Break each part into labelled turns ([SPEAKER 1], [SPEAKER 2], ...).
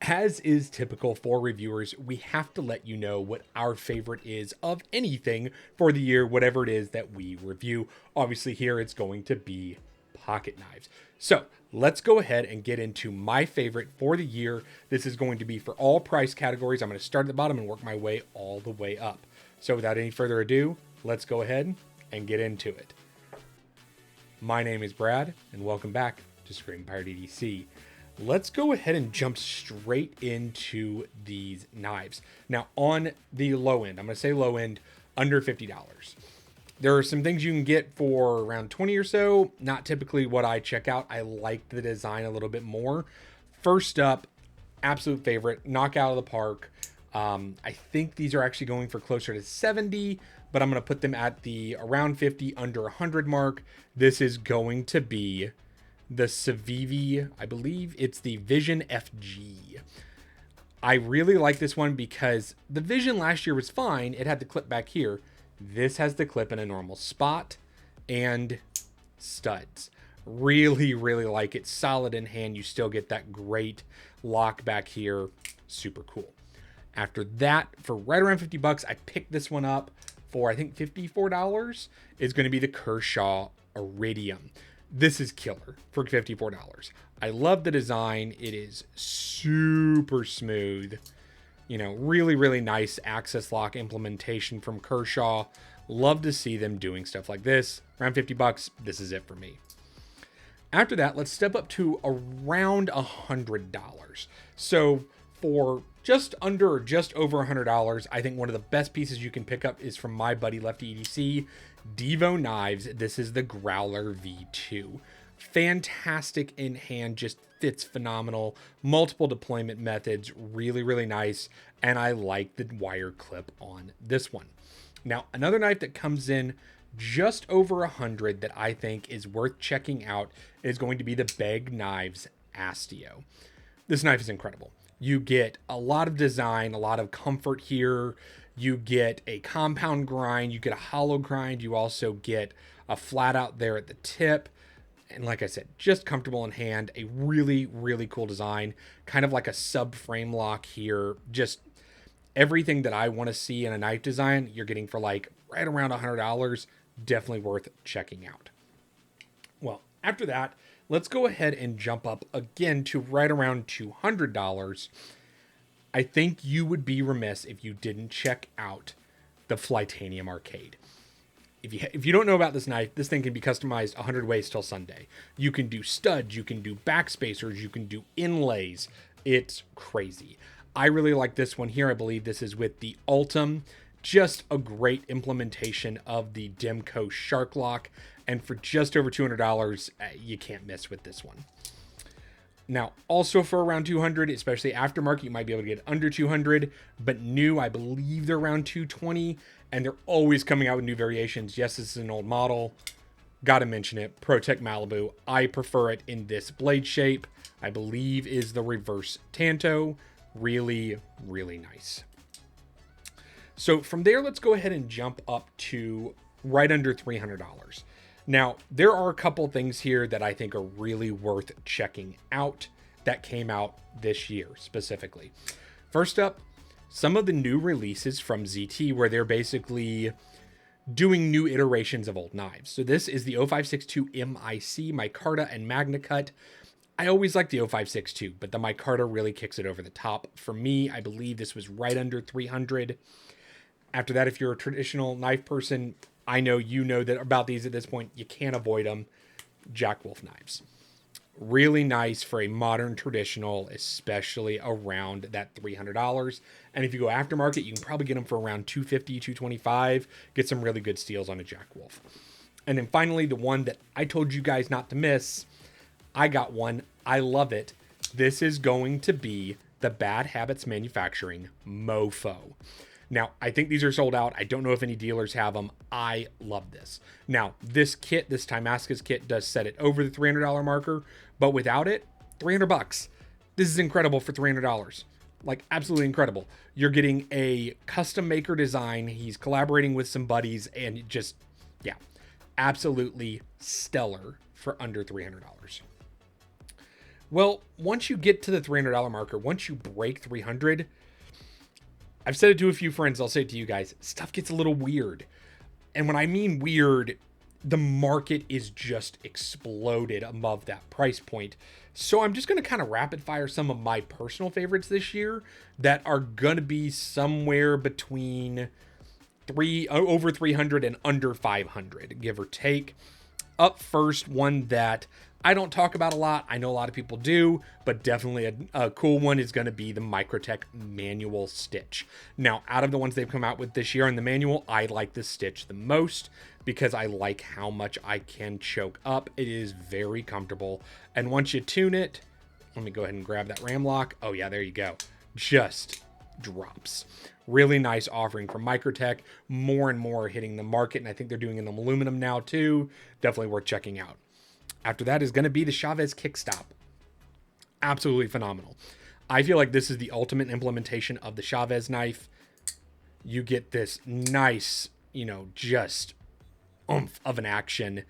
[SPEAKER 1] As is typical for reviewers, we have to let you know what our favorite is of anything for the year, whatever it is that we review. Obviously, here it's going to be pocket knives. So let's go ahead and get into my favorite for the year. This is going to be for all price categories. I'm going to start at the bottom and work my way all the way up. So without any further ado, let's go ahead and get into it. My name is Brad, and welcome back to Screaminpirate EDC. Let's go ahead and jump straight into these knives. Now, on the low end, I'm going to say low end, under $50. There are some things you can get for around 20 or so. Not typically what I check out. I like the design a little bit more. First up, absolute favorite, knock out of the park. I think these are actually going for closer to 70, but I'm going to put them at the around 50, under 100 mark. This is going to be the Civivi, I believe it's the Vision FG. I really like this one because the Vision last year was fine. It had the clip back here. This has the clip in a normal spot and studs. Really, really like it. Solid in hand. You still get that great lock back here. Super cool. After that, for right around 50 bucks, I picked this one up for, I think, $54. Is going to be the Kershaw Iridium. This is killer for $54. I love the design. It is super smooth. You know, really, really nice access lock implementation from Kershaw. Love to see them doing stuff like this. Around 50 bucks, this is it for me. After that, let's step up to around $100. So for just under or just over $100, I think one of the best pieces you can pick up is from my buddy Lefty EDC, Devo Knives. This is the Growler V2. Fantastic in hand, just fits phenomenal. Multiple deployment methods, really, really nice. And I like the wire clip on this one. Now, another knife that comes in just over 100 that I think is worth checking out is going to be the Beg Knives Astio. This knife is incredible. You get a lot of design, a lot of comfort here. You get a compound grind, you get a hollow grind, you also get a flat out there at the tip. And like I said, just comfortable in hand, a really, really cool design, kind of like a subframe lock here. Just everything that I want to see in a knife design, you're getting for like right around $100. Definitely worth checking out. Well, after that, let's go ahead and jump up again to right around $200. I think you would be remiss if you didn't check out the Flytanium Arcade. If you don't know about this knife, this thing can be customized 100 ways till Sunday. You can do studs, you can do backspacers, you can do inlays. It's crazy. I really like this one here. I believe this is with the Ultim. Just a great implementation of the Demco Shark Lock. And for just over $200, you can't miss with this one. Now, also for around 200, especially aftermarket, you might be able to get under 200, but new, I believe they're around 220, and they're always coming out with new variations. Yes, this is an old model. Got to mention it. ProTech Malibu. I prefer it in this blade shape. I believe is the reverse Tanto. Really, really nice. So from there, let's go ahead and jump up to right under $300. Now, there are a couple things here that I think are really worth checking out that came out this year specifically. First up, some of the new releases from ZT where they're basically doing new iterations of old knives. So this is the 0562 MIC, Micarta and Magna Cut. I always like the 0562, but the Micarta really kicks it over the top. For me, I believe this was right under 300. After that, if you're a traditional knife person, I know you know that about these at this point. You can't avoid them. Jack Wolf knives. Really nice for a modern traditional, especially around that $300. And if you go aftermarket, you can probably get them for around $250, $225. Get some really good steals on a Jack Wolf. And then finally, the one that I told you guys not to miss. I got one. I love it. This is going to be the Bad Habits Manufacturing Mofo. Now, I think these are sold out. I don't know if any dealers have them. I love this. Now, this kit, this Timascus kit, does set it over the $300 marker, but without it, $300. This is incredible for $300. Like, absolutely incredible. You're getting a custom maker design. He's collaborating with some buddies, and it just, yeah, absolutely stellar for under $300. Well, once you get to the $300 marker, once you break 300, I've said it to a few friends, I'll say it to you guys, stuff gets a little weird. And when I mean weird, the market is just exploded above that price point. So I'm just going to kind of rapid fire some of my personal favorites this year that are going to be somewhere between over 300 and under 500, give or take. Up first, one that I don't talk about a lot. I know a lot of people do, but definitely a cool one is going to be the Microtech manual stitch. Now, out of the ones they've come out with this year in the manual, I like the stitch the most because I like how much I can choke up. It is very comfortable. And once you tune it, let me go ahead and grab that ram lock. Oh yeah, there you go. Just drops. Really nice offering from Microtech. More and more hitting the market, and I think they're doing it in aluminum now too. Definitely worth checking out. After that is going to be the Chavez Kickstop. Absolutely phenomenal. I feel like this is the ultimate implementation of the Chavez knife. You get this nice, just oomph of an action.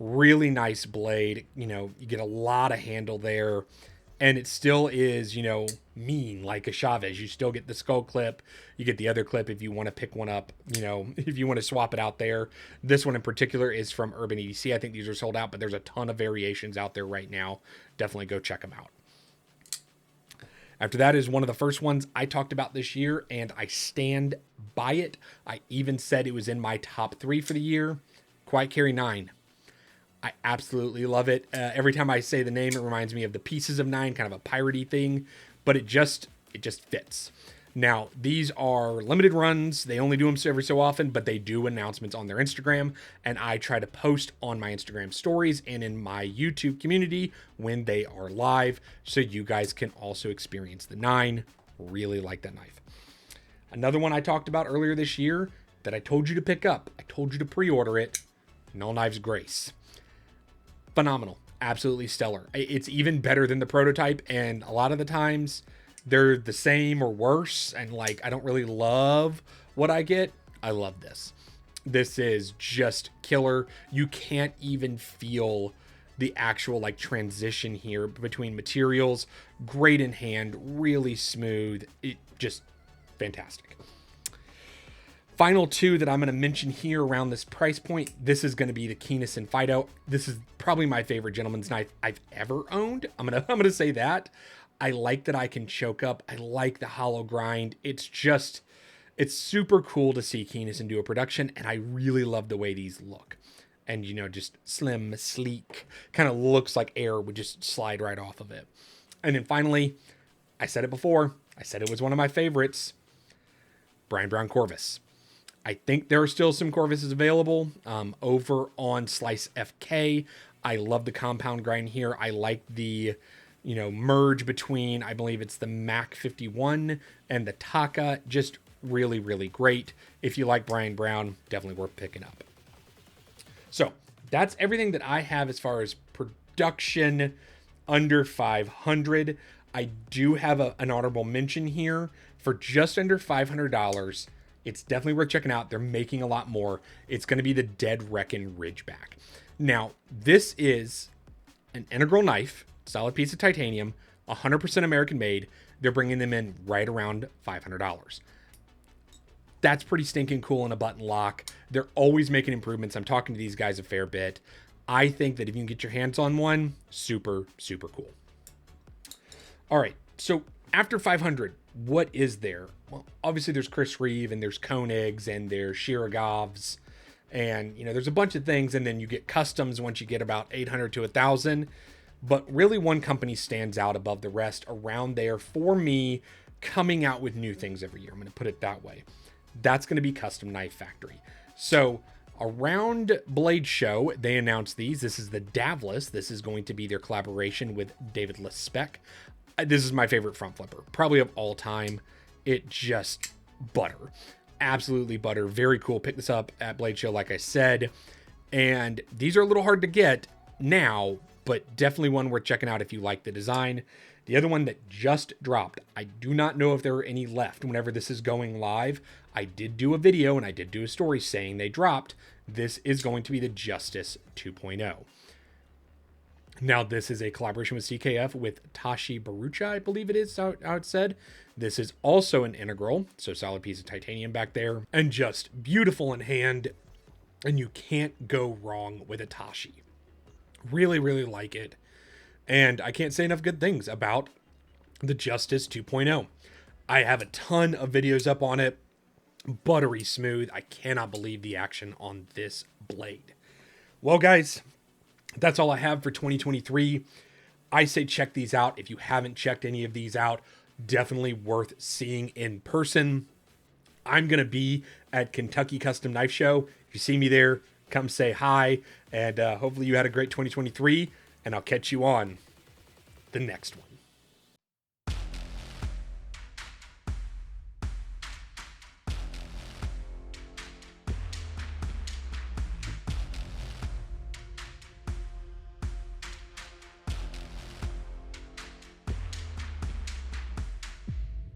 [SPEAKER 1] Really nice blade. You get a lot of handle there. And it still is, mean like a Chavez. You still get the skull clip. You get the other clip if you want to pick one up, if you want to swap it out there. This one in particular is from Urban EDC. I think these are sold out, but there's a ton of variations out there right now. Definitely go check them out. After that is one of the first ones I talked about this year, and I stand by it. I even said it was in my top 3 for the year. Quiet Carry 9. I absolutely love it. Every time I say the name, it reminds me of the Pieces of 9, kind of a piratey thing, but it just fits. Now, these are limited runs. They only do them every so often, but they do announcements on their Instagram, and I try to post on my Instagram stories and in my YouTube community when they are live, so you guys can also experience the 9. Really like that knife. Another one I talked about earlier this year that I told you to pick up. I told you to pre-order it. Null Knives Grace. Phenomenal. Absolutely stellar. It's even better than the prototype, and a lot of the times they're the same or worse, and I don't really love what I get. I love this. This is just killer. You can't even feel the actual transition here between materials. Great in hand, really smooth. It just fantastic. Final 2 that I'm going to mention here around this price point, this is going to be the Keenness Fido. This is probably my favorite gentleman's knife I've ever owned. I'm gonna say that. I like that I can choke up. I like the hollow grind. It's super cool to see Keenness do a production, and I really love the way these look. And just slim, sleek, kind of looks like air would just slide right off of it. And then finally, I said it before. I said it was one of my favorites. Brian Brown Corvus. I think there are still some Corvuses available over on Slice FK. I love the compound grind here. I like the, merge between, I believe it's the Mac 51 and the Taka. Just really, really great. If you like Brian Brown, definitely worth picking up. So that's everything that I have as far as production under 500. I do have an honorable mention here for just under $500. It's definitely worth checking out. They're making a lot more. It's going to be the Dead Reckon Ridgeback. Now, this is an integral knife, solid piece of titanium, 100% American made. They're bringing them in right around $500. That's pretty stinking cool in a button lock. They're always making improvements. I'm talking to these guys a fair bit. I think that if you can get your hands on one, super, super cool. All right, so after 500, what is there? Well, obviously there's Chris Reeve and there's Koenigs and there's Shiragovs and there's a bunch of things, and then you get customs once you get about 800 to 1,000. But really one company stands out above the rest around there for me, coming out with new things every year. I'm going to put it that way. That's going to be Custom Knife Factory. So around Blade Show, they announced these. This is the Davlis. This is going to be their collaboration with David LeSpec. This is my favorite front flipper, probably of all time. It just butter. Absolutely butter. Very cool. Pick this up at Blade Show, like I said. And these are a little hard to get now, but definitely one worth checking out if you like the design. The other one that just dropped, I do not know if there are any left whenever this is going live. I did do a video and I did do a story saying they dropped. This is going to be the Justice 2.0. Now, this is a collaboration with CKF with Tashi Barucha, I believe it is how it said. This is also an integral, so solid piece of titanium back there, and just beautiful in hand, and you can't go wrong with a Tashi. Really, really like it, and I can't say enough good things about the Justice 2.0. I have a ton of videos up on it, buttery smooth. I cannot believe the action on this blade. Well, guys, that's all I have for 2023. I say check these out. If you haven't checked any of these out, definitely worth seeing in person. I'm going to be at Kentucky Custom Knife Show. If you see me there, come say hi. And hopefully you had a great 2023. And I'll catch you on the next one.